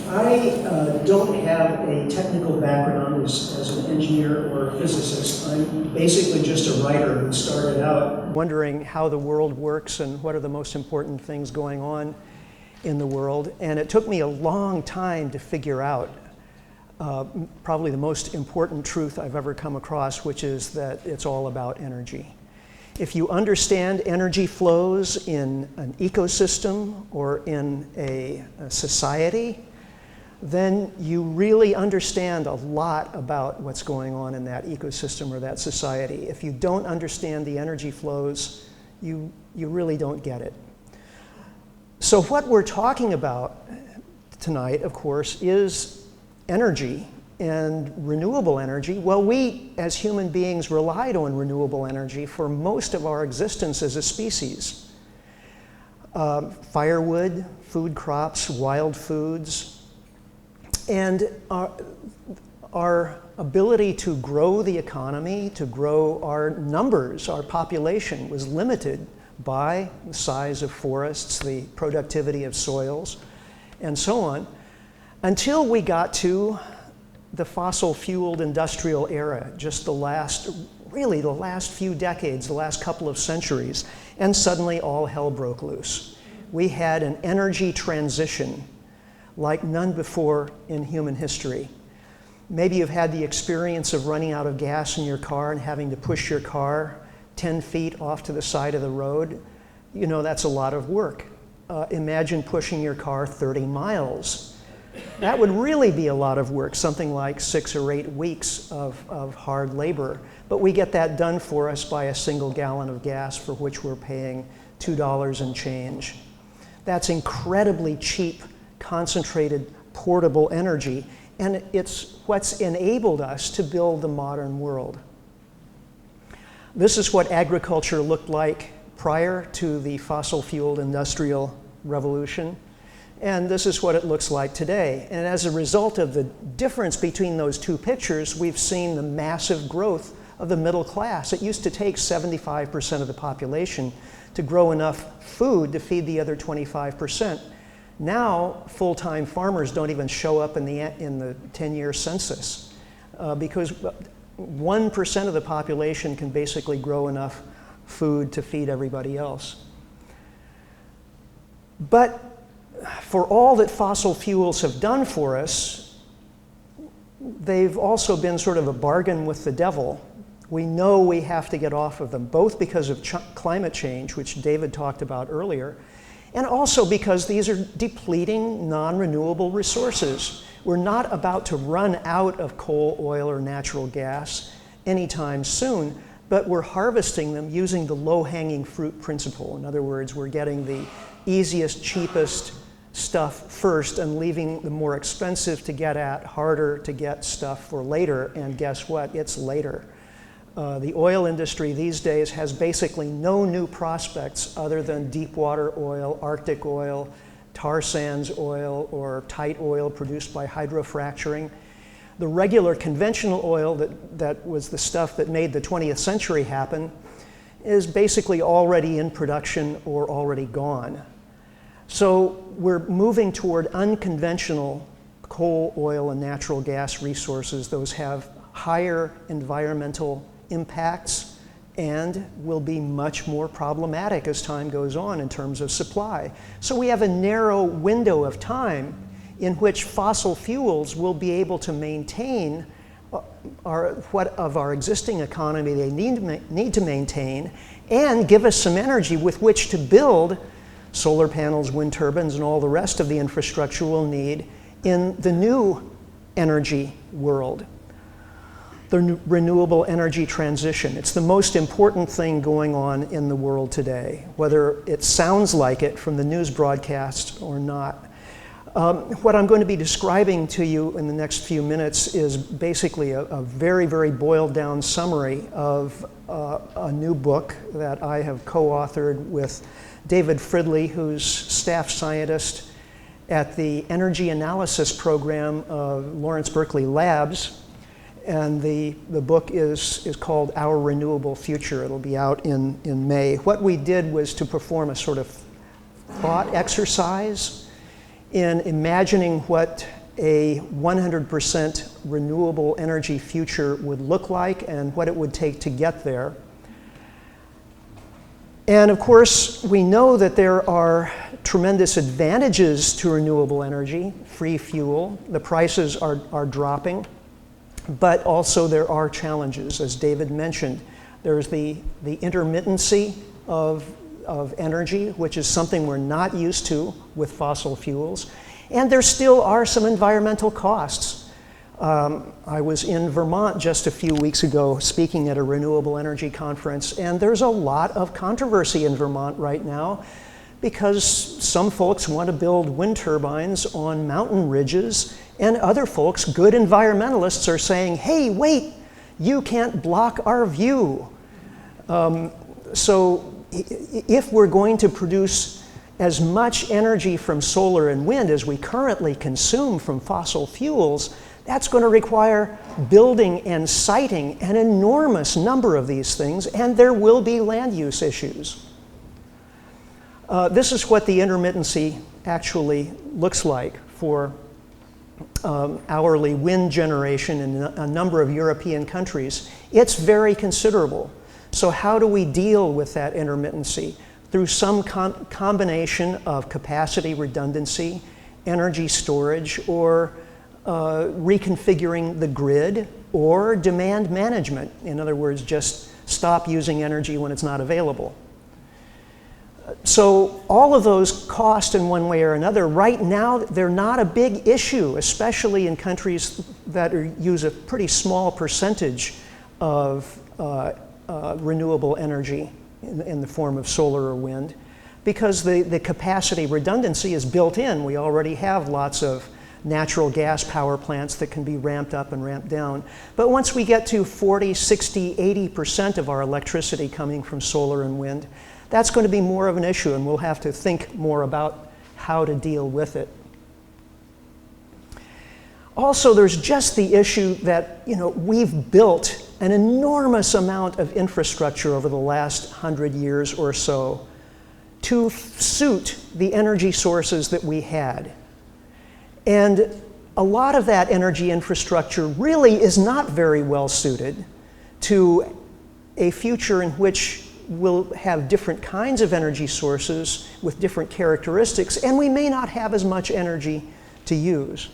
I don't have a technical background as an engineer or a physicist. I'm basically just a writer who started out wondering how the world works and what are the most important things going on in the world. And it took me a long time to figure out probably the most important truth I've ever come across, which is that it's all about energy. If you understand energy flows in an ecosystem or in a society, then you really understand a lot about what's going on in that ecosystem or that society. If you don't understand the energy flows, you really don't get it. So what we're talking about tonight, of course, is energy and renewable energy. Well, we as human beings relied on renewable energy for most of our existence as a species. Firewood, food crops, wild foods, and our ability to grow the economy, to grow our numbers, our population was limited by the size of forests, the productivity of soils, and so on, until we got to the fossil-fueled industrial era, just the last few decades, the last couple of centuries, and suddenly all hell broke loose. We had an energy transition like none before in human history. Maybe you've had the experience of running out of gas in your car and having to push your car 10 feet off to the side of the road. You know, that's a lot of work. Imagine pushing your car 30 miles. That would really be a lot of work, something like 6 or 8 weeks of hard labor. But we get that done for us by a single gallon of gas, for which we're paying $2 and change. That's incredibly cheap, concentrated, portable energy, and it's what's enabled us to build the modern world. This is what agriculture looked like prior to the fossil-fueled industrial revolution, and this is what it looks like today. And as a result of the difference between those two pictures, we've seen the massive growth of the middle class. It used to take 75% of the population to grow enough food to feed the other 25%. Now, full-time farmers don't even show up in the 10-year census because 1% of the population can basically grow enough food to feed everybody else. But for all that fossil fuels have done for us, they've also been sort of a bargain with the devil. We know we have to get off of them, both because of climate change, which David talked about earlier, and also because these are depleting non-renewable resources. We're not about to run out of coal, oil, or natural gas anytime soon, but we're harvesting them using the low-hanging fruit principle. In other words, we're getting the easiest, cheapest stuff first and leaving the more expensive to get at, harder to get stuff for later, and guess what? It's later. The oil industry these days has basically no new prospects other than deep water oil, Arctic oil, tar sands oil, or tight oil produced by hydrofracturing. The regular conventional oil that was the stuff that made the 20th century happen is basically already in production or already gone. So we're moving toward unconventional coal, oil, and natural gas resources. Those have higher environmental impacts and will be much more problematic as time goes on in terms of supply. So we have a narrow window of time in which fossil fuels will be able to maintain what of our existing economy they need to maintain and give us some energy with which to build solar panels, wind turbines, and all the rest of the infrastructure we'll need in the new energy world. The renewable energy transition. It's the most important thing going on in the world today, whether it sounds like it from the news broadcasts or not. What I'm going to be describing to you in the next few minutes is basically a very, very boiled down summary of a new book that I have co-authored with David Fridley, who's staff scientist at the Energy Analysis Program of Lawrence Berkeley Labs. And the book is called Our Renewable Future. It'll be out in May. What we did was to perform a sort of thought exercise in imagining what a 100% renewable energy future would look like and what it would take to get there. And of course, we know that there are tremendous advantages to renewable energy, free fuel. The prices are dropping, but also there are challenges, as David mentioned. There's the intermittency of energy, which is something we're not used to with fossil fuels. And there still are some environmental costs. I was in Vermont just a few weeks ago speaking at a renewable energy conference, and there's a lot of controversy in Vermont right now because some folks want to build wind turbines on mountain ridges, and other folks, good environmentalists, are saying, hey, wait, you can't block our view. So if we're going to produce as much energy from solar and wind as we currently consume from fossil fuels, that's going to require building and siting an enormous number of these things, and there will be land use issues. This is what the intermittency actually looks like for hourly wind generation in a number of European countries. It's very considerable. So how do we deal with that intermittency? Through some combination of capacity redundancy, energy storage, or reconfiguring the grid, or demand management. In other words, just stop using energy when it's not available. So all of those cost in one way or another. Right now, they're not a big issue, especially in countries that use a pretty small percentage of renewable energy in the form of solar or wind, because the capacity redundancy is built in. We already have lots of natural gas power plants that can be ramped up and ramped down. But once we get to 40, 60, 80% of our electricity coming from solar and wind, that's going to be more of an issue, and we'll have to think more about how to deal with it. Also, there's just the issue that, we've built an enormous amount of infrastructure over the last 100 years or so to suit the energy sources that we had. And a lot of that energy infrastructure really is not very well suited to a future in which we'll have different kinds of energy sources with different characteristics, and we may not have as much energy to use.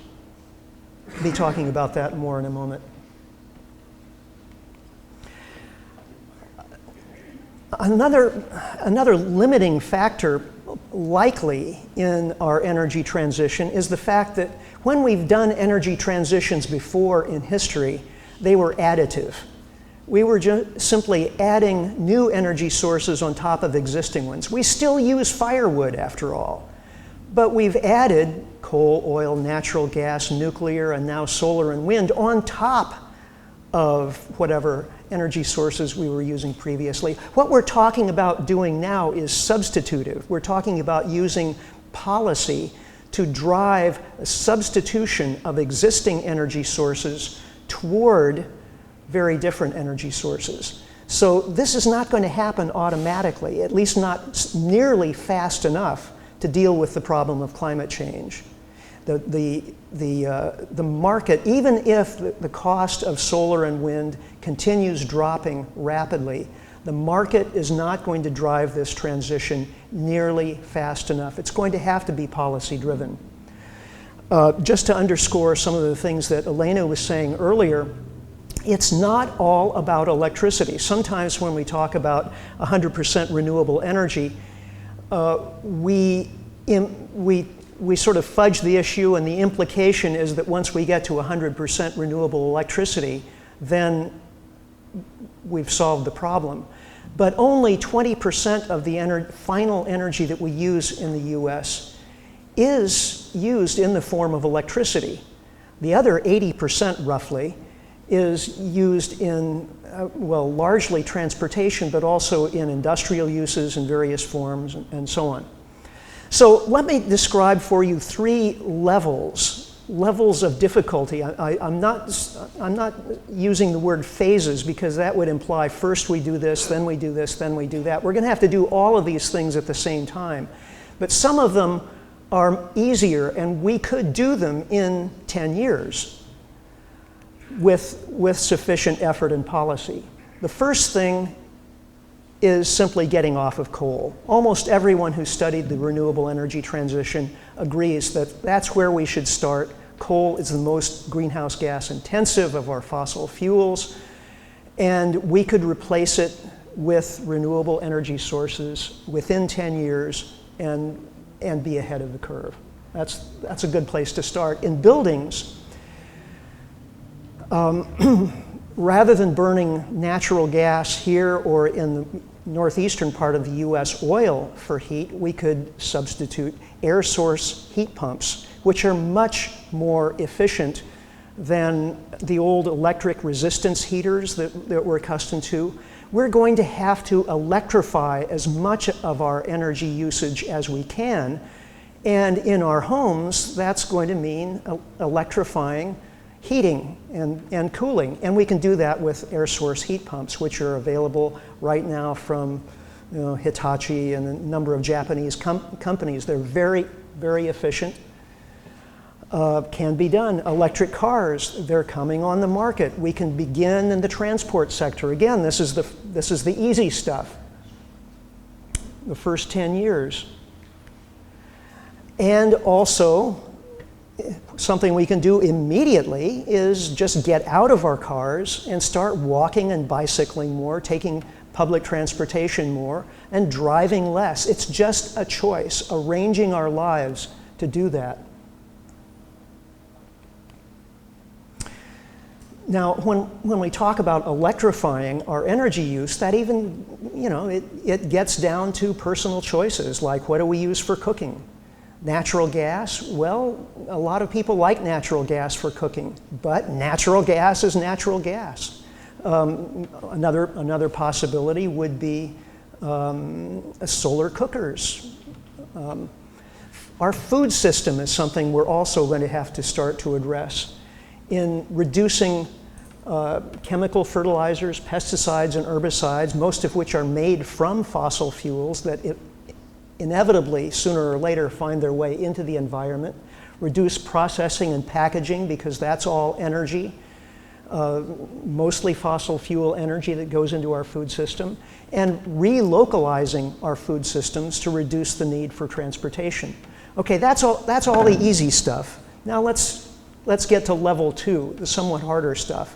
I'll be talking about that more in a moment. Another limiting factor likely in our energy transition is the fact that when we've done energy transitions before in history, they were additive. We were just simply adding new energy sources on top of existing ones. We still use firewood after all, but we've added coal, oil, natural gas, nuclear, and now solar and wind on top of whatever energy sources we were using previously. What we're talking about doing now is substitutive. We're talking about using policy to drive a substitution of existing energy sources toward very different energy sources. So this is not going to happen automatically, at least not nearly fast enough to deal with the problem of climate change. The market, even if the cost of solar and wind continues dropping rapidly, the market is not going to drive this transition nearly fast enough. It's going to have to be policy driven. Just to underscore some of the things that Elena was saying earlier, it's not all about electricity. Sometimes when we talk about 100% renewable energy, we sort of fudge the issue, and the implication is that once we get to 100% renewable electricity, then we've solved the problem. But only 20% of the final energy that we use in the US is used in the form of electricity. The other 80% roughly is used in, largely transportation, but also in industrial uses in various forms and so on. So let me describe for you three levels of difficulty. I'm not using the word phases because that would imply first we do this, then we do this, then we do that. We're going to have to do all of these things at the same time. But some of them are easier, and we could do them in 10 years with sufficient effort and policy. The first thing is simply getting off of coal. Almost everyone who studied the renewable energy transition agrees that that's where we should start. Coal is the most greenhouse gas intensive of our fossil fuels, and we could replace it with renewable energy sources within 10 years and be ahead of the curve. That's a good place to start. In buildings, rather than burning natural gas here or in the northeastern part of the US oil for heat, we could substitute air source heat pumps, which are much more efficient than the old electric resistance heaters that we're accustomed to. We're going to have to electrify as much of our energy usage as we can. And in our homes, that's going to mean electrifying heating and cooling. And we can do that with air source heat pumps, which are available right now from Hitachi and a number of Japanese companies. They're very, very efficient. Can be done. Electric cars, they're coming on the market. We can begin in the transport sector. Again, this is the easy stuff. The first 10 years. And also, something we can do immediately is just get out of our cars and start walking and bicycling more, taking public transportation more, and driving less. It's just a choice, arranging our lives to do that. Now, when we talk about electrifying our energy use, that even, it gets down to personal choices, like what do we use for cooking? Natural gas? Well, a lot of people like natural gas for cooking, but natural gas is natural gas. Another possibility would be solar cookers. Our food system is something we're also going to have to start to address in reducing chemical fertilizers, pesticides, and herbicides, most of which are made from fossil fuels that inevitably, sooner or later, find their way into the environment. Reduce processing and packaging, because that's all energy, mostly fossil fuel energy that goes into our food system, and relocalizing our food systems to reduce the need for transportation. Okay, that's all the easy stuff. Now let's get to level 2, the somewhat harder stuff.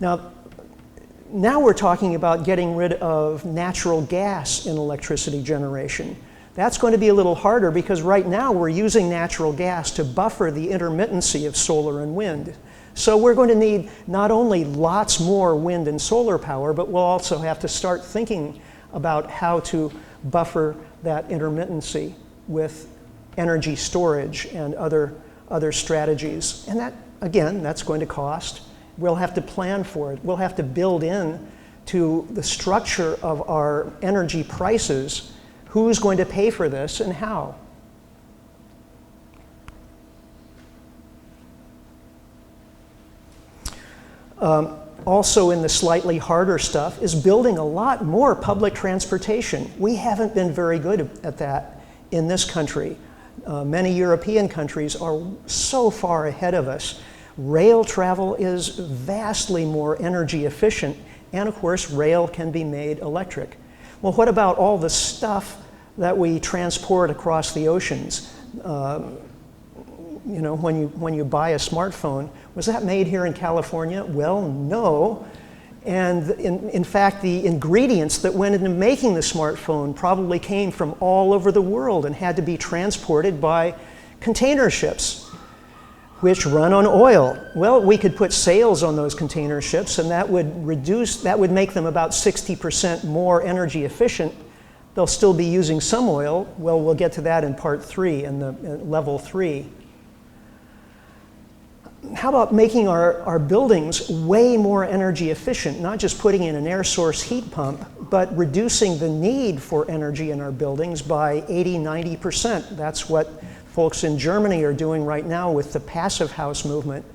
Now we're talking about getting rid of natural gas in electricity generation. That's going to be a little harder because right now we're using natural gas to buffer the intermittency of solar and wind. So we're going to need not only lots more wind and solar power, but we'll also have to start thinking about how to buffer that intermittency with energy storage and other strategies. And that, again, that's going to cost. We'll have to plan for it. We'll have to build in to the structure of our energy prices who's going to pay for this and how. Also in the slightly harder stuff is building a lot more public transportation. We haven't been very good at that in this country. Many European countries are so far ahead of us. Rail travel is vastly more energy efficient, and of course rail can be made electric. Well, what about all the stuff that we transport across the oceans? When you buy a smartphone, was that made here in California? Well, no. And in fact, the ingredients that went into making the smartphone probably came from all over the world and had to be transported by container ships, which run on oil. Well, we could put sails on those container ships, and that would make them about 60% more energy efficient. They'll still be using some oil. Well, we'll get to that in part 3, in level 3. How about making our buildings way more energy efficient, not just putting in an air source heat pump, but reducing the need for energy in our buildings by 80–90%. That's what folks in Germany are doing right now with the passive house movement.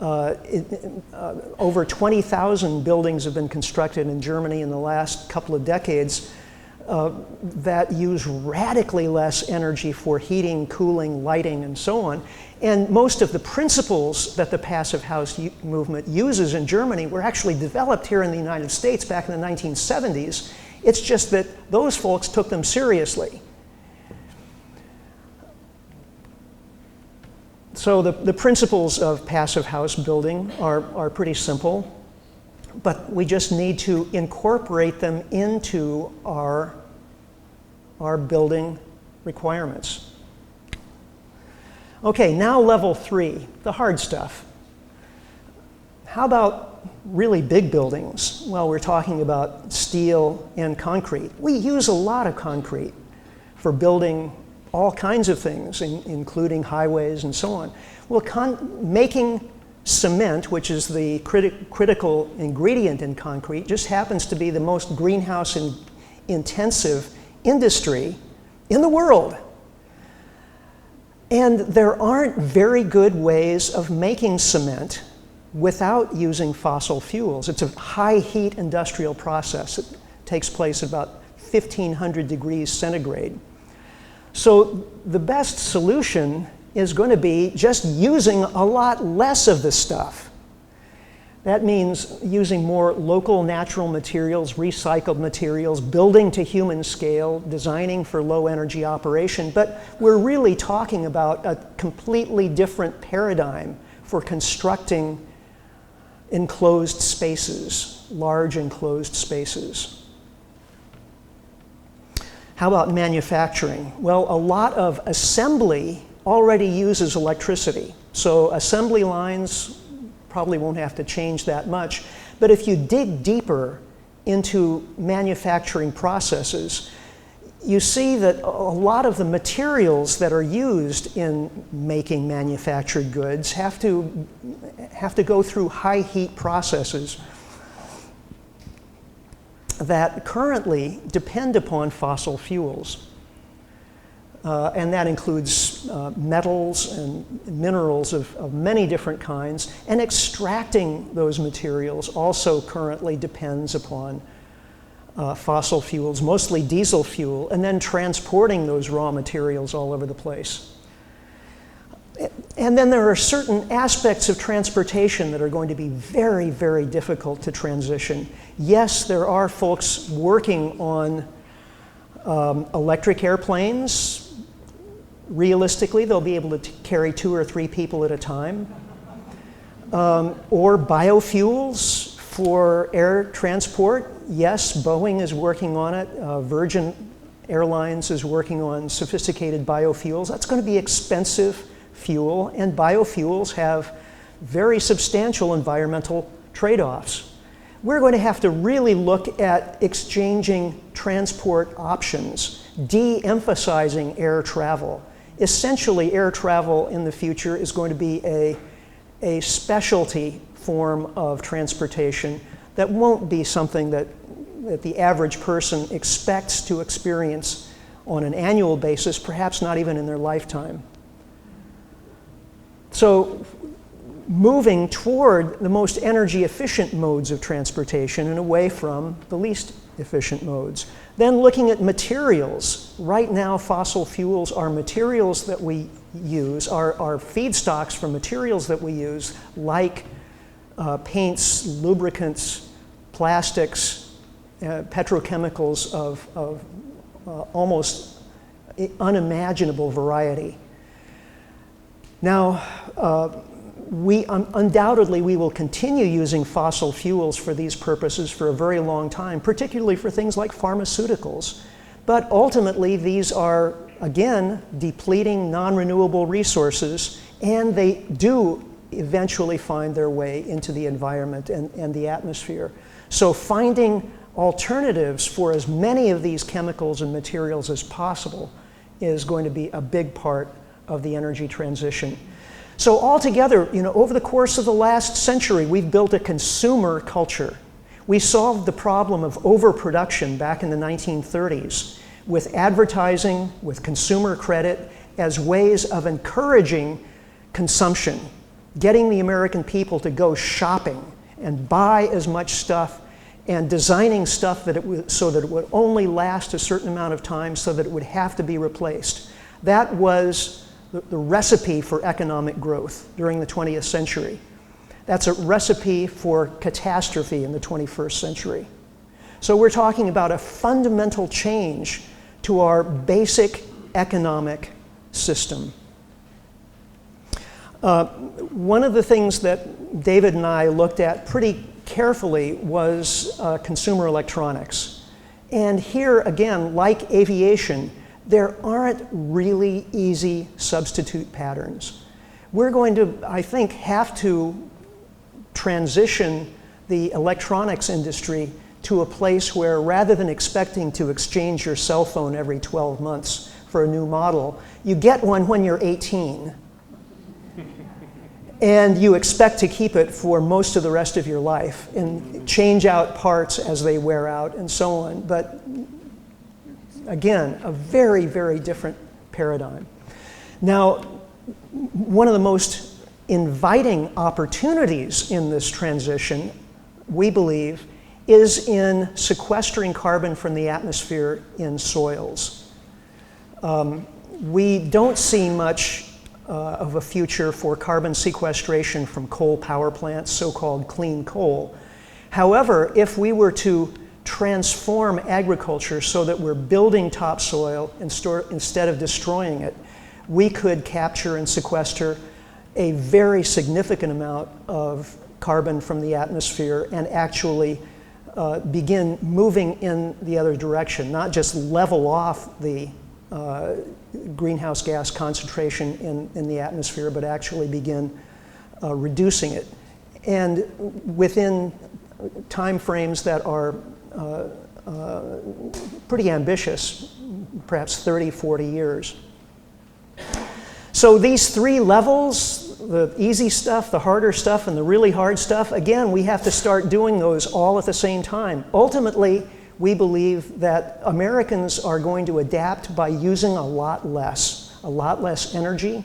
Over 20,000 buildings have been constructed in Germany in the last couple of decades that use radically less energy for heating, cooling, lighting, and so on. And most of the principles that the passive house movement uses in Germany were actually developed here in the United States back in the 1970s. It's just that those folks took them seriously. So the principles of passive house building are pretty simple, but we just need to incorporate them into our building requirements. Okay, now level 3, the hard stuff. How about really big buildings? Well, we're talking about steel and concrete. We use a lot of concrete for building all kinds of things, including highways and so on. Well, making cement, which is the critical ingredient in concrete, just happens to be the most greenhouse intensive industry in the world. And there aren't very good ways of making cement without using fossil fuels. It's a high heat industrial process. It takes place at about 1,500 degrees centigrade. So the best solution is going to be just using a lot less of this stuff. That means using more local natural materials, recycled materials, building to human scale, designing for low energy operation. But we're really talking about a completely different paradigm for constructing enclosed spaces, large enclosed spaces. How about manufacturing? Well, a lot of assembly already uses electricity. So assembly lines probably won't have to change that much. But if you dig deeper into manufacturing processes, you see that a lot of the materials that are used in making manufactured goods have to go through high heat processes that currently depend upon fossil fuels. And that includes metals and minerals of many different kinds. And extracting those materials also currently depends upon fossil fuels, mostly diesel fuel, and then transporting those raw materials all over the place. And then there are certain aspects of transportation that are going to be very, very difficult to transition. Yes, there are folks working on electric airplanes. Realistically, they'll be able to carry 2 or 3 people at a time. Or biofuels for air transport. Yes, Boeing is working on it. Virgin Airlines is working on sophisticated biofuels. That's going to be expensive fuel, and biofuels have very substantial environmental trade-offs. We're going to have to really look at exchanging transport options, de-emphasizing air travel. Essentially, air travel in the future is going to be a specialty form of transportation that won't be something that the average person expects to experience on an annual basis, perhaps not even in their lifetime. So moving toward the most energy efficient modes of transportation and away from the least efficient modes. Then looking at materials. Right now, fossil fuels are materials that we use, are feedstocks for materials that we use, like paints, lubricants, plastics, petrochemicals of almost unimaginable variety. Now, undoubtedly we will continue using fossil fuels for these purposes for a very long time, particularly for things like pharmaceuticals. But ultimately these are, again, depleting non-renewable resources, and they do eventually find their way into the environment and the atmosphere. So finding alternatives for as many of these chemicals and materials as possible is going to be a big part of the energy transition. So altogether, over the course of the last century, we've built a consumer culture. We solved the problem of overproduction back in the 1930s with advertising, with consumer credit, as ways of encouraging consumption, getting the American people to go shopping and buy as much stuff and designing stuff so that it would only last a certain amount of time so that it would have to be replaced. That was the recipe for economic growth during the 20th century. That's a recipe for catastrophe in the 21st century. So we're talking about a fundamental change to our basic economic system. One of the things that David and I looked at pretty carefully was consumer electronics. And here, again, like aviation, there aren't really easy substitute patterns. We're going to, I think, have to transition the electronics industry to a place where, rather than expecting to exchange your cell phone every 12 months for a new model, you get one when you're 18. And you expect to keep it for most of the rest of your life and change out parts as they wear out and so on. But again, a very, very different paradigm. Now, one of the most inviting opportunities in this transition, we believe, is in sequestering carbon from the atmosphere in soils. We don't see much of a future for carbon sequestration from coal power plants, so-called clean coal. However, if we were to transform agriculture so that we're building topsoil instead of destroying it, we could capture and sequester a very significant amount of carbon from the atmosphere and actually begin moving in the other direction, not just level off the greenhouse gas concentration in the atmosphere, but actually begin reducing it. And within time frames that are pretty ambitious, perhaps 30, 40 years. So these three levels, the easy stuff, the harder stuff, and the really hard stuff, again, we have to start doing those all at the same time. Ultimately, we believe that Americans are going to adapt by using a lot less energy,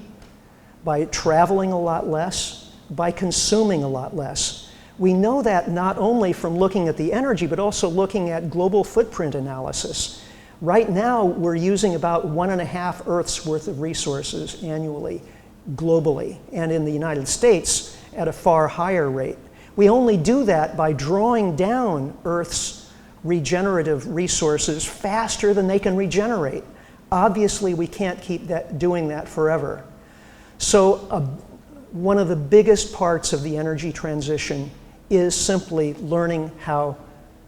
by traveling a lot less, by consuming a lot less. We know that not only from looking at the energy, but also looking at global footprint analysis. Right now, we're using about 1.5 Earths worth of resources annually, globally, and in the United States at a far higher rate. We only do that by drawing down Earth's regenerative resources faster than they can regenerate. Obviously, we can't keep doing that forever. So one of the biggest parts of the energy transition is simply learning how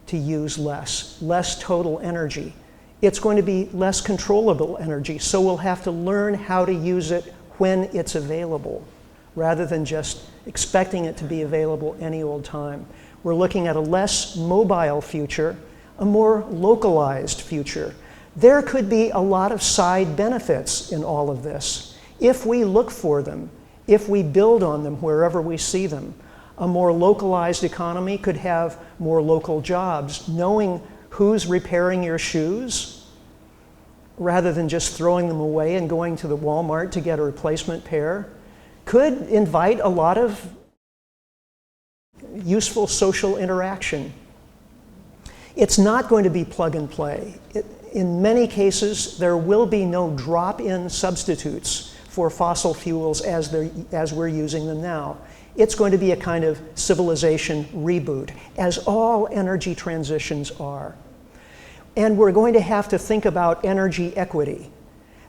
to use less total energy. It's going to be less controllable energy, so we'll have to learn how to use it when it's available, rather than just expecting it to be available any old time. We're looking at a less mobile future, a more localized future. There could be a lot of side benefits in all of this. If we look for them, if we build on them wherever we see them, a more localized economy could have more local jobs. Knowing who's repairing your shoes, rather than just throwing them away and going to the Walmart to get a replacement pair, could invite a lot of useful social interaction. It's not going to be plug and play. In many cases, there will be no drop-in substitutes for fossil fuels as we're using them now. It's going to be a kind of civilization reboot, as all energy transitions are. And we're going to have to think about energy equity,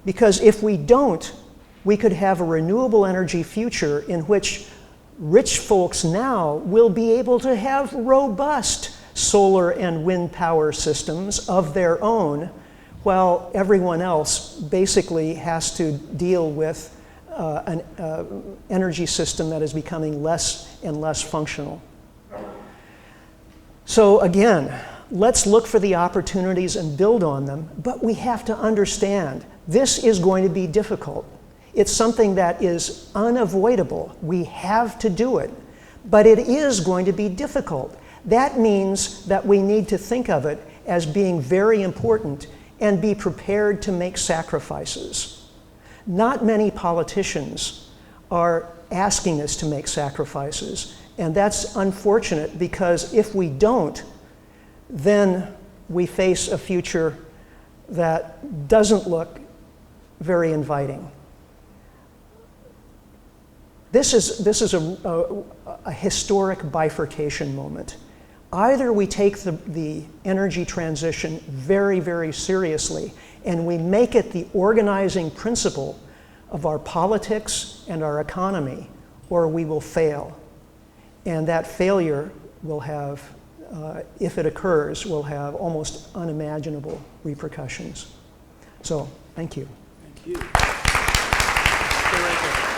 because if we don't, we could have a renewable energy future in which rich folks now will be able to have robust solar and wind power systems of their own, while everyone else basically has to deal with an energy system that is becoming less and less functional. So again, let's look for the opportunities and build on them, but we have to understand this is going to be difficult. It's something that is unavoidable. We have to do it, but it is going to be difficult. That means that we need to think of it as being very important and be prepared to make sacrifices. Not many politicians are asking us to make sacrifices, and that's unfortunate, because if we don't, then we face a future that doesn't look very inviting. This is a historic bifurcation moment. Either we take the energy transition very, very seriously and we make it the organizing principle of our politics and our economy, or we will fail. And that failure will have, if it occurs, will have almost unimaginable repercussions. So, thank you. Thank you. Stay right there.